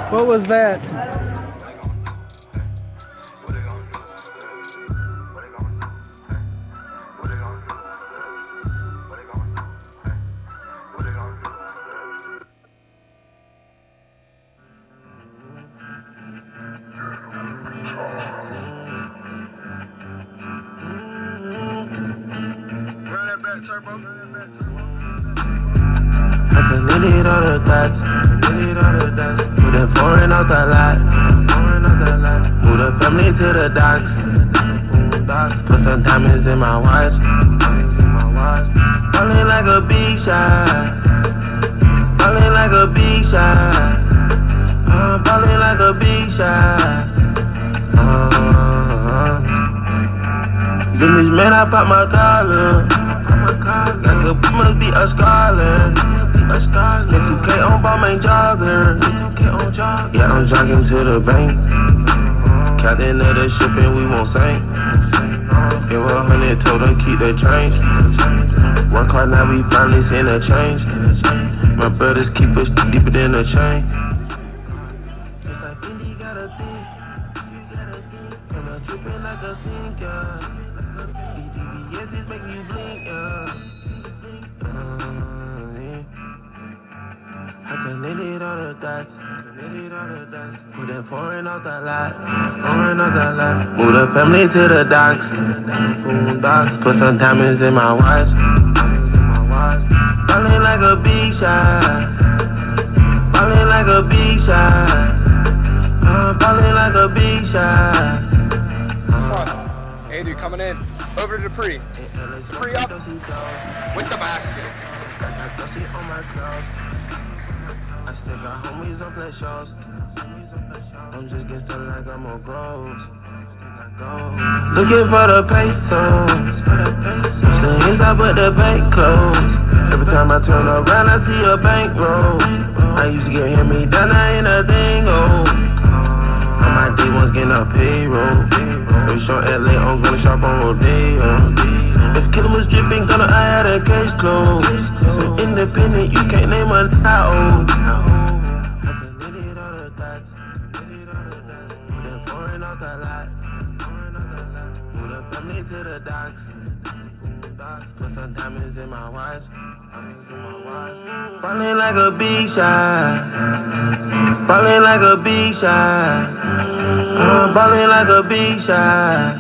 What was that? I connected all the dots, put that foreign out the lot, move the family to the docks, put some diamonds in my watch, ballin' like a big shot, ballin' like a big shot, ballin' like a big shot. Business man, I pop my collar. Like a bitch must be a scholar. Spent 2K on Balmain jogger. Yeah, I'm jogging to the bank. Captain of the ship and we won't sink. Give 100, told her keep the change. Work hard, now we finally seen a change. My brothers keep us deeper than a chain. Just like Fendi got a thing. And I'm tripping like a sinker. BBS's make you blink, yeah. I connected all the dots, put that foreign out the lot, move the family to the docks, put some diamonds in my watch, ballin' like a big shot, ballin' like a big shot, ballin' like a big shot. Andrew coming in, over to Dupree. Dupree up with the basket. I still got homies on play shows. I'm just getting started like I'm on goals. Looking for the pesos. Push the inside but the bank closed. Every time I turn around I see a bankroll. I used to get hit me down, I ain't a dingo. On my day ones getting a payroll. If short LA, I'm gonna shop on Rodeo. If killer was dripping, I had a case closed. So independent, you can't name a I connected all the dots, put that foreign out the lot, move the family to the docks, put some diamonds in my watch, ballin' like a big shot, ballin' like a big shot, ballin' like a big shot.